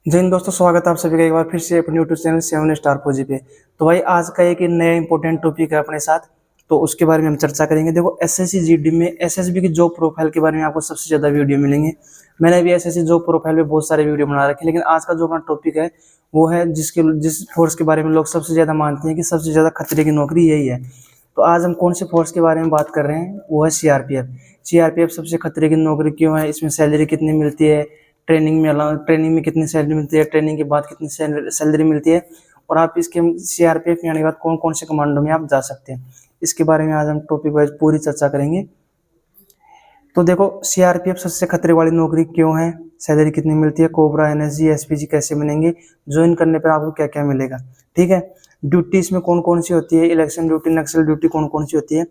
जय हिंद दोस्तों, स्वागत है आप सभी का एक बार फिर से अपने यूट्यूब चैनल 7 स्टार फौजी पे। तो भाई आज का एक नया इंपॉर्टेंट टॉपिक है अपने साथ, तो उसके बारे में हम चर्चा करेंगे। देखो एसएससी जीडी में एसएसबी की जॉब प्रोफाइल के बारे में आपको सबसे ज़्यादा वीडियो मिलेंगे। मैंने भी एसएससी जॉब प्रोफाइल पे बहुत सारे वीडियो बना रखे, लेकिन आज का जो अपना टॉपिक है वो है जिस फोर्स के बारे में लोग सबसे ज़्यादा मानते हैं कि सबसे ज़्यादा खतरे की नौकरी यही है। तो आज हम कौन से फोर्स के बारे में बात कर रहे हैं, वो है सीआरपीएफ। सीआरपीएफ सबसे खतरे की नौकरी क्यों है, इसमें सैलरी कितनी मिलती है, ट्रेनिंग में कितनी सैलरी मिलती है, ट्रेनिंग के बाद कितनी सैलरी मिलती है, और आप इसके सीआरपीएफ में आने के बाद कौन कौन से कमांडो में आप जा सकते हैं, इसके बारे में आज हम टॉपिक वाइज पूरी चर्चा करेंगे। तो देखो सीआरपीएफ सबसे खतरे वाली नौकरी क्यों है, सैलरी कितनी मिलती है, कोबरा एनएसजी एसपीजी कैसे बनेंगे, ज्वाइन करने पर आपको क्या क्या मिलेगा। ठीक है, ड्यूटी इसमें कौन कौन सी होती है, इलेक्शन ड्यूटी नक्सल ड्यूटी कौन कौन सी होती है,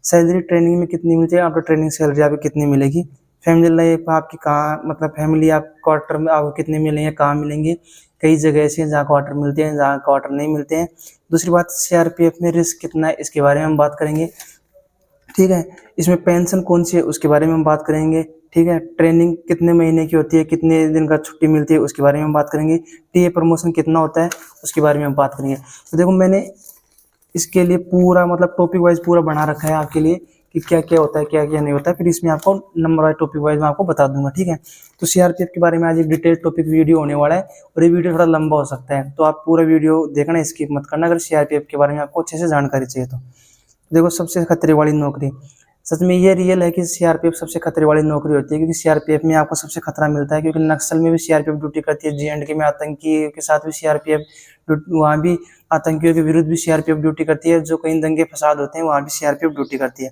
सैलरी ट्रेनिंग में कितनी मिलती है, आफ्टर ट्रेनिंग सैलरी आपको कितनी मिलेगी, फैमिली लाइफ आपकी कहाँ, मतलब फैमिली आप क्वार्टर में आपको कितने मिलेंगे, कहाँ मिलेंगे। कई जगह ऐसी हैं जहाँ क्वार्टर मिलते हैं, जहाँ क्वार्टर नहीं मिलते हैं। दूसरी बात, सीआरपीएफ में रिस्क कितना है, इसके बारे में हम बात करेंगे। ठीक है, इसमें पेंशन कौन सी है, उसके बारे में हम बात करेंगे। ठीक है, ट्रेनिंग कितने महीने की होती है, कितने दिन का छुट्टी मिलती है, उसके बारे में हम बात करेंगे। टीए प्रमोशन कितना होता है, उसके बारे में हम बात करेंगे। तो देखो मैंने इसके लिए पूरा मतलब टॉपिक वाइज पूरा बना रखा है आपके लिए कि क्या क्या होता है, क्या क्या नहीं होता है, फिर इसमें आपको नंबर वाइज टॉपिक वाइज मैं आपको बता दूंगा। ठीक है, तो सीआरपीएफ के बारे में आज एक डिटेल टॉपिक वीडियो होने वाला है, और ये वीडियो थोड़ा लंबा हो सकता है, तो आप पूरा वीडियो देखना, स्किप मत करना अगर सीआरपीएफ के बारे में आपको अच्छे से जानकारी चाहिए तो। देखो सबसे खतरे वाली नौकरी, सच में ये रियल है कि सीआरपीएफ सबसे खतरे वाली नौकरी होती है, क्योंकि सीआरपीएफ में आपको सबसे खतरा मिलता है, क्योंकि नक्सल में भी सीआरपीएफ ड्यूटी करती है, जेएंडके में आतंकी के साथ भी सीआरपीएफ, वहाँ भी आतंकियों के विरुद्ध भी सीआरपीएफ ड्यूटी करती है, जो कहीं दंगे फसाद होते हैं वहाँ भी सीआरपीएफ ड्यूटी करती है।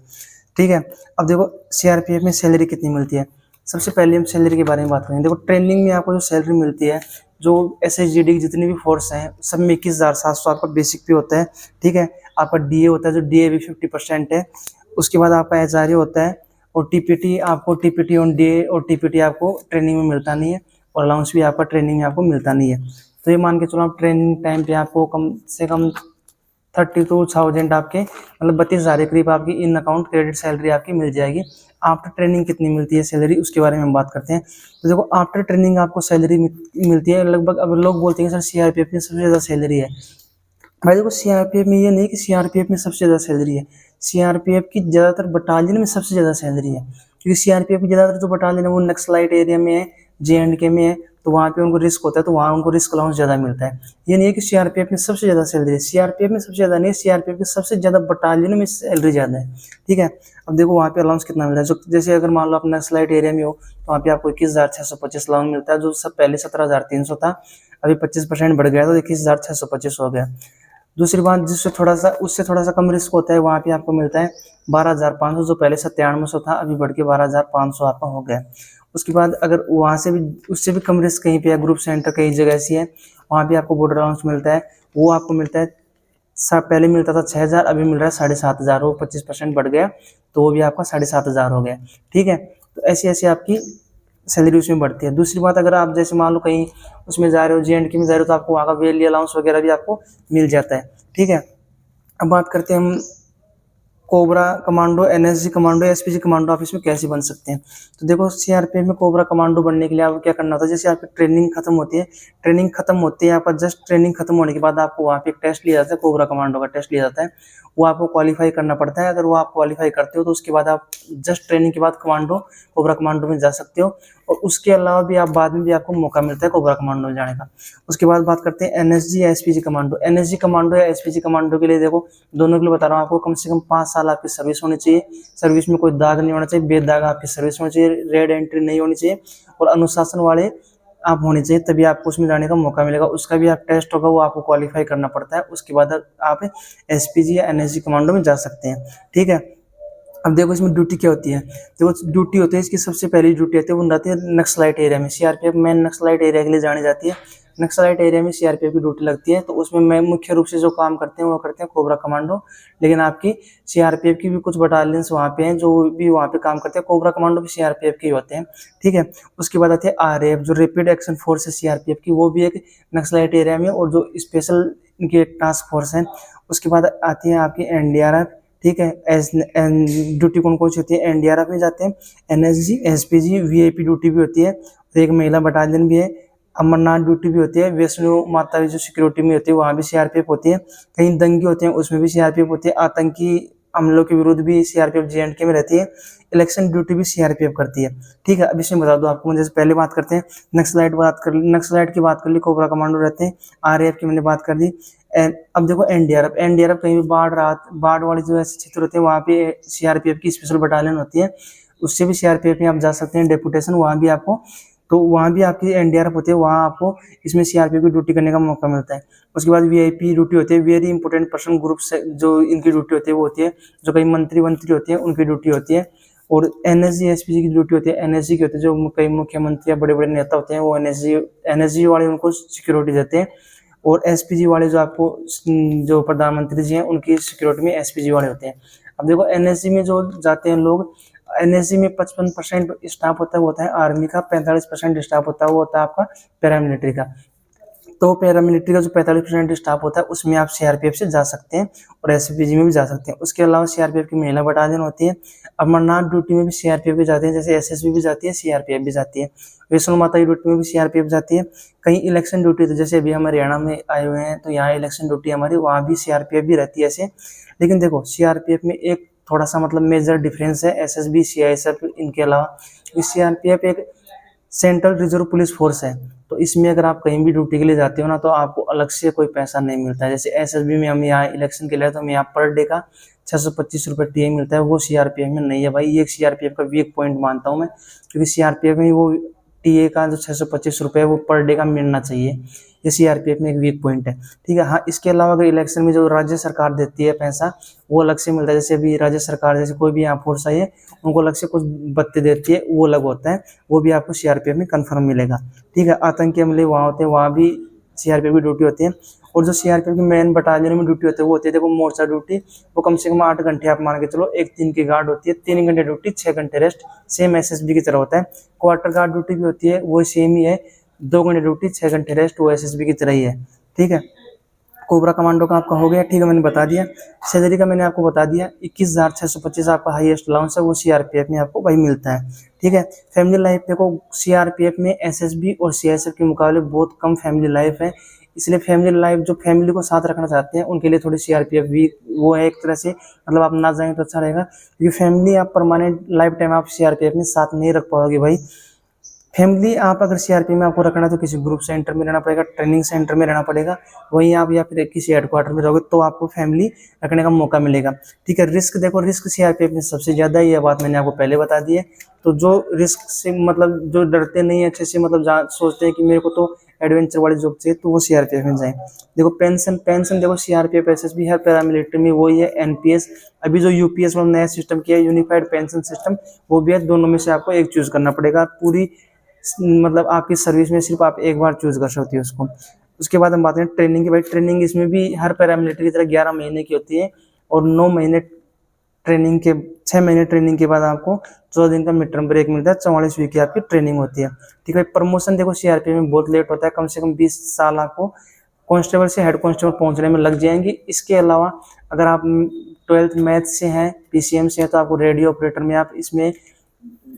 ठीक है, अब देखो सीआरपीएफ में सैलरी कितनी मिलती है। सबसे पहले हम सैलरी के बारे में बात करेंगे। देखो ट्रेनिंग में आपको जो सैलरी मिलती है, जो एसएसजीडी की जितनी भी फोर्स हैं सब में 21,700 आपका बेसिक पे होता है। ठीक है, आपका डीए होता है, जो डीए भी 50% है। उसके बाद आपका एचआरए होता है, और टीपीटी आपको टीपीटी ऑन डीए और टीपीटी आपको ट्रेनिंग में मिलता नहीं है, और अलाउंस भी आपका ट्रेनिंग में आपको मिलता नहीं है। तो ये मान के चलो आप ट्रेनिंग टाइम पे आपको कम से कम 32,000 आपके मतलब 32,000 के करीब आपकी इन अकाउंट क्रेडिट सैलरी आपकी मिल जाएगी। आफ्टर ट्रेनिंग कितनी मिलती है सैलरी, उसके बारे में हम बात करते हैं। तो देखो आफ्टर ट्रेनिंग आपको सैलरी मिलती है लगभग, अब लोग बोलते हैं सर सीआरपीएफ में सबसे ज़्यादा सैलरी है। भाई देखो सीआरपीएफ में ये नहीं कि सीआरपीएफ में सबसे ज़्यादा सैलरी है, सीआरपीएफ की ज़्यादातर बटालियन में सबसे ज़्यादा सैलरी है, क्योंकि सीआरपीएफ की ज़्यादातर जो बटालियन है वो नक्सलाइट एरिया में है, जेएंडके में है, तो वहाँ पे उनको रिस्क होता है, तो वहाँ उनको रिस्क अलाउंस ज़्यादा मिलता है। ये नहीं है कि सीआरपीएफ में सबसे ज़्यादा सैलरी है, सीआरपीएफ में सबसे ज़्यादा नहीं है, सीआरपीएफ के सबसे ज़्यादा बटालियन में सैलरी ज़्यादा है। ठीक है, अब देखो वहाँ पे अलाउंस कितना मिलता है, जो जैसे अगर मान लो आप नक्सलाइट एरिया में हो तो वहाँ पे आपको 21,625 अलाउंस मिलता है, जो सब पहले 17,300 था, अभी 25% बढ़ गया, तो 21,625 हो गया। दूसरी बात, जिससे थोड़ा सा उससे थोड़ा सा कम रिस्क होता है, वहाँ पे आपको मिलता है 12,500, जो पहले 9700 था, अभी बढ़ के 12,500 आपका हो गया। उसके बाद अगर वहाँ से भी उससे भी कम रिस्क कहीं पे है, ग्रुप सेंटर कई जगह ऐसी है, वहाँ भी आपको बॉर्डर अलाउंस मिलता है, वो आपको मिलता है पहले मिलता था 6,000, अभी मिल रहा है 7,500, वो 25% बढ़ गया, तो वो भी आपका 7,500 हो गया। ठीक है, तो ऐसी ऐसी आपकी सैलरी उसमें बढ़ती है। दूसरी बात, अगर आप जैसे मान लो कहीं उसमें जा रहे हो, जेएंडके में जा रहे हो, तो आपको वहाँ का वेली अलाउंस वगैरह भी आपको मिल जाता है। ठीक है, अब बात करते हैं हम cobra commando, NSG commando, SPG commando आप इसमें कैसे बन सकते हैं। तो देखो सीआरपीएफ में कोबरा कमांडो बनने के लिए आपको क्या करना होता है, जैसे आपकी ट्रेनिंग खत्म होती है, ट्रेनिंग खत्म होती है आपका, जस्ट ट्रेनिंग खत्म होने के बाद आपको वहाँ पे एक टेस्ट लिया जाता है, कोबरा कमांडो का टेस्ट लिया जाता है, वो आपको क्वालिफाई करना पड़ता है। अगर वो आप क्वालिफाई करते हो तो उसके बाद आप जस्ट ट्रेनिंग के बाद कोबरा कमांडो में जा सकते हो, और उसके अलावा भी आप बाद में भी आपको मौका मिलता है कोबरा कमांडो में जाने का। उसके बाद बात करते हैं एनएसजी या एसपीजी कमांडो। एनएसजी कमांडो या एसपीजी कमांडो के लिए देखो, दोनों के लिए बता रहा हूँ आपको, कम से कम 5 साल आपकी सर्विस होनी चाहिए, सर्विस में कोई दाग नहीं होना चाहिए, बेदाग आपकी सर्विस होनी चाहिए, रेड एंट्री नहीं होनी चाहिए, और अनुशासन वाले आप होने चाहिए, तभी आपको उसमें जाने का मौका मिलेगा। उसका भी आप टेस्ट होगा, वो आपको क्वालिफाई करना पड़ता है, उसके बाद आप एसपीजी या एनएसजी कमांडो में जा सकते हैं। ठीक है, अब देखो इसमें ड्यूटी क्या होती है। देखो ड्यूटी होती है, इसकी सबसे पहली ड्यूटी आती है, वो रहती है नक्सलाइट एरिया में। सीआरपीएफ मेन नक्सलाइट एरिया के लिए जानी जाती है, नक्सलाइट एरिया में सीआरपीएफ की ड्यूटी लगती है, तो उसमें मैं मुख्य रूप से जो काम करते हैं वो करते हैं कोबरा कमांडो, लेकिन आपकी सीआरपीएफ की भी कुछ बटालियंस वहाँ पे हैं जो भी वहाँ पे काम करते हैं, कोबरा कमांडो भी सीआरपीएफ के ही होते हैं। ठीक है, उसके बाद आते हैं आरएएफ, जो रैपिड एक्शन फोर्स है सीआरपीएफ की, वो भी एक नक्सलाइट एरिया में, और जो स्पेशल इनकी टास्क फोर्स है। उसके बाद आती है आपकी एनडीआरएफ। ठीक है, एस ड्यूटी कौन कौन सी होती है, एनडीआरएफ में जाते हैं, एनएसजी, एसपीजी, वीआईपी ड्यूटी भी होती है, और एक महिला बटालियन भी है, अमरनाथ ड्यूटी भी होती है, वैष्णो माता की जो सिक्योरिटी में होती है वहाँ भी सीआरपीएफ होती है, कहीं दंगे होते हैं उसमें भी सीआरपीएफ होती है, आतंकी हमलों के विरुद्ध भी सीआरपीएफ जे&के में रहती है, इलेक्शन ड्यूटी भी सीआरपीएफ करती है। ठीक है, अब इसमें बता दो आपको, जैसे पहले बात करते हैं नक्सलाइट की बात कर ली, कोबरा कमांडो रहते हैं, आरएएफ की मैंने बात कर दी। अब देखो एनडीआरएफ कहीं भी बाढ़ वाले जो ऐसे क्षेत्र होते हैं वहाँ पे सीआरपीएफ की स्पेशल बटालियन होती है, उससे भी सीआरपीएफ में आप जा सकते हैं डेपुटेशन, वहाँ भी आपको, तो वहाँ भी आपकी एनडीआरएफ होती है, वहाँ आपको इसमें सीआरपीएफ की ड्यूटी करने का मौका मिलता है। उसके बाद वीआईपी ड्यूटी होती है, वेरी इंपॉर्टेंट पर्सन ग्रुप से जो इनकी ड्यूटी होती है वो होती है, जो कई मंत्री होती है उनकी ड्यूटी होती है। और एनएसजी एसपीजी की ड्यूटी होती है, एनएसजी की होती है, जो कई मुख्यमंत्री या बड़े बड़े नेता होते हैं वो एनएसजी वाले उनको सिक्योरिटी देते हैं। और एसपीजी वाले जो आपको जो प्रधानमंत्री जी हैं उनकी सिक्योरिटी में एसपीजी वाले होते हैं। अब देखो एनएसजी में जो जाते हैं लोग, एनएसजी में 55% स्टाफ होता है वो होता है आर्मी का, 45% स्टाफ होता है वो होता है आपका पैरामिलिट्री का। तो पैरामिलिट्री का जो 45% स्टाफ होता है उसमें आप सीआरपीएफ से जा सकते हैं और एसपीजी में भी जा सकते हैं। उसके अलावा सीआरपीएफ की महिला बटालियन होती है, अमरनाथ ड्यूटी में भी सीआरपीएफ भी जाते हैं, जैसे एसएसबी भी जाती है, सीआरपीएफ भी जाती है। वैष्णो माता की ड्यूटी में भी सीआरपीएफ जाती है। कहीं इलेक्शन ड्यूटी, तो जैसे अभी हम हरियाणा में आए हुए हैं तो यहाँ इलेक्शन ड्यूटी हमारी, वहाँ भी सीआरपीएफ भी रहती है ऐसे। लेकिन देखो सीआरपीएफ में एक थोड़ा सा मतलब मेजर डिफरेंस है एसएसबी सीआईएसएफ इनके अलावा, सीआरपीएफ एक सेंट्रल रिजर्व पुलिस फोर्स है, तो इसमें अगर आप कहीं भी ड्यूटी के लिए जाते हो ना तो आपको अलग से कोई पैसा नहीं मिलता है। जैसे एसएसबी में हम यहाँ इलेक्शन के लिए तो हमें यहाँ पर डे का 625 रुपये टीए मिलता है, वो सीआरपीएफ में नहीं है भाई। ये सीआरपीएफ का वीक पॉइंट मानता हूँ मैं, क्योंकि सीआरपीएफ में वो टीए का जो 625 रुपये है वो पर डे का मिलना चाहिए, ये सीआरपीएफ में एक वीक पॉइंट है। ठीक है, हाँ इसके अलावा अगर इलेक्शन में जो राज्य सरकार देती है पैसा वो अलग से मिलता है। जैसे अभी राज्य सरकार जैसे कोई भी यहाँ फोर्स आई है उनको अलग से कुछ भत्ते देती है, वो अलग होता है, वो भी आपको सीआरपीएफ में कंफर्म मिलेगा। ठीक है, आतंकी हमले वहाँ होते हैं, वहाँ भी सीआरपीएफ की ड्यूटी होती है। और जो सीआरपीएफ की मेन बटालियन में ड्यूटी होती है वो होती है देखो मोर्चा ड्यूटी, वो कम से कम 8 घंटे आप मान के चलो, एक दिन की गार्ड होती है, 3 घंटे ड्यूटी 6 घंटे रेस्ट, सेम एसएसबी की तरह होता है। क्वार्टर गार्ड ड्यूटी भी होती है, वो सेम ही है, 2 घंटे ड्यूटी 6 घंटे रेस्ट, वो एसएसबी की तरह ही है। ठीक है, कोबरा कमांडो का आपका हो गया। ठीक है, मैंने बता दिया। सैलरी का मैंने आपको बता दिया, 21,625 आपका हाईएस्ट अलाउंस है, वो सीआरपीएफ में आपको वही मिलता है। ठीक है, फैमिली लाइफ देखो सीआरपीएफ में एसएसबी और सीआईएसएफ के मुकाबले बहुत कम फैमिली लाइफ है, इसलिए फैमिली लाइफ जो फैमिली को साथ रखना चाहते हैं उनके लिए थोड़ी सीआरपीएफ भी वो है एक तरह से, मतलब आप ना जाएं तो अच्छा रहेगा, क्योंकि फैमिली आप परमानेंट लाइफ टाइम आप सीआरपीएफ में साथ नहीं रख पाओगे भाई। फैमिली आप अगर सीआरपीएफ में आपको रखना है तो किसी ग्रुप सेंटर में रहना पड़ेगा, ट्रेनिंग सेंटर में रहना पड़ेगा, वहीं आप या फिर किसी हेडक्वार्टर में रहोगे तो आपको फैमिली रखने का मौका मिलेगा। ठीक है, रिस्क देखो, रिस्क सीआरपीएफ में सबसे ज़्यादा है, ये बात मैंने आपको पहले बता दी है। तो जो रिस्क से मतलब जो डरते नहीं अच्छे से, मतलब सोचते हैं कि मेरे को तो एडवेंचर वाली जॉब चाहिए, तो वो सीआरपीएफ में जाए। देखो पेंशन देखो सीआरपीएफ एसएसबी हर पैरामिलिट्री में वही है, एनपीएस, अभी जो यूपीएस वाला नया सिस्टम किया है यूनिफाइड पेंशन सिस्टम, वो भी है, दोनों में से आपको एक चूज करना पड़ेगा। पूरी मतलब आपकी सर्विस में सिर्फ आप एक बार चूज कर सकती है उसको। उसके बाद हम बात करें ट्रेनिंग की, भाई ट्रेनिंग इसमें भी हर पैरामिलिट्री की तरह 11 महीने की होती है, और 9 महीने ट्रेनिंग के 6 महीने ट्रेनिंग के बाद आपको 14 दिन का मिड टर्म ब्रेक मिलता है, 44 वीक की आपकी ट्रेनिंग होती है। ठीक है, प्रमोशन देखो सीआरपीएफ में बहुत लेट होता है, कम से कम 20 साल आपको कांस्टेबल से हेड कांस्टेबल पहुंचने में लग जाएंगे। इसके अलावा अगर आप 12th मैथ से हैं, पीसीएम से हैं, तो आपको रेडियो ऑपरेटर में आप इसमें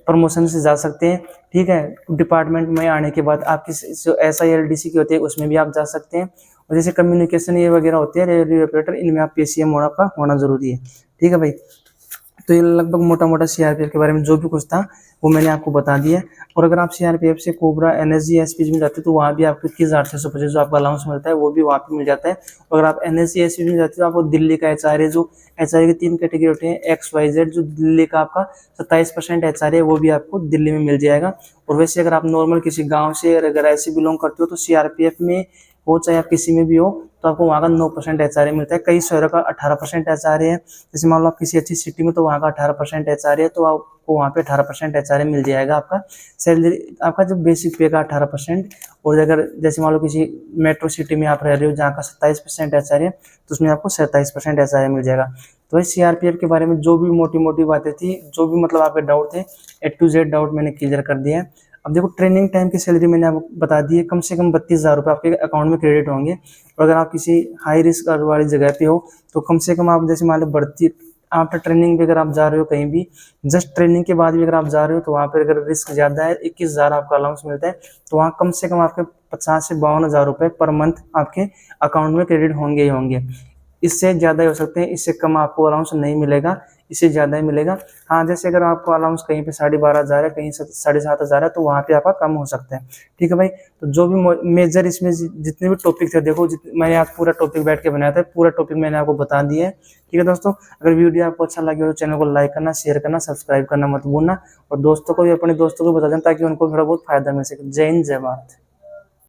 प्रमोशन से जा सकते हैं। ठीक है, डिपार्टमेंट में आने के बाद आपकी जो SILDC की होती है उसमें भी आप जा सकते हैं। और जैसे कम्युनिकेशन ये वगैरह होती है रेडियो ऑपरेटर, इनमें आप पीसीएम आपका होना जरूरी है। ठीक है भाई, तो ये लगभग मोटा मोटा सीआरपीएफ के बारे में जो भी कुछ था वो मैंने आपको बता दिया। और अगर आप सीआरपीएफ से कोबरा एनएसजी एसपीजी में जाते हैं तो वहाँ भी आपको 21,625 जो आपका अलाउंस मिलता है वो भी वहाँ पे मिल जाता है। और अगर आप एनएसजी एसपीजी में जाते हो तो आपको दिल्ली का एचआरए, जो एचआरए की 3 कैटेगरी होते हैं, XYZ, जो दिल्ली का आपका 27% एचआरए है वो भी आपको दिल्ली में मिल जाएगा। और वैसे अगर आप नॉर्मल किसी गाँव से अगर ऐसे बिलोंग करते हो तो सीआरपीएफ में हो चाहे आप किसी में भी हो तो आपको वहाँ का 9% एचआरए मिलता है। कई शहरों का 18% एचआरए है, जैसे मान लो आप किसी अच्छी सिटी में तो वहाँ का 18% एचआरए है, तो आपको वहाँ पे 18% एचआरए मिल जाएगा। आपका सैलरी आपका जो बेसिक पे का 18%, और अगर जैसे मान लो किसी मेट्रो सिटी में आप रह रहे हो जहाँ का 27% एचआरए है तो उसमें आपको 27% एचआरए मिल जाएगा। तो भाई सीआरपीएफ के बारे में जो भी मोटी मोटी बातें थी, जो भी मतलब आपके डाउट थे, A to Z डाउट मैंने क्लियर कर दिया है। अब देखो ट्रेनिंग टाइम की सैलरी मैंने आपको बता दी है, कम से कम 32,000 रुपये आपके अकाउंट में क्रेडिट होंगे। और अगर आप किसी हाई रिस्क वाली जगह पे हो तो कम से कम आप जैसे मान लो बढ़ती आफ्टर ट्रेनिंग भी अगर आप जा रहे हो कहीं भी, जस्ट ट्रेनिंग के बाद भी अगर आप जा रहे हो तो वहाँ पर अगर रिस्क ज़्यादा है 21,000 आपका अलाउंस मिलता है, तो वहाँ कम से कम आपके 50 से 52 हज़ार रुपये पर मंथ आपके अकाउंट में क्रेडिट होंगे ही होंगे। इससे ज़्यादा ही हो सकते हैं, इससे कम आपको अलाउंस नहीं मिलेगा, इससे ज़्यादा ही मिलेगा। हाँ, जैसे अगर आपको अलाउंस कहीं पे 12,500 है, कहीं 7,500 है, तो वहाँ पे आपका कम हो सकता है। ठीक है भाई, तो जो भी मेजर इसमें जितने भी टॉपिक थे, देखो मैंने आज पूरा टॉपिक बैठ के बनाया था, पूरा टॉपिक मैंने आपको बता दिया है। ठीक है दोस्तों, अगर वीडियो आपको अच्छा लगे तो चैनल को लाइक करना, शेयर करना, सब्सक्राइब करना मत भूलना, और दोस्तों को भी, अपने दोस्तों को बता देना ताकि उनको थोड़ा बहुत फायदा मिल सके। जय हिंद, जय भारत।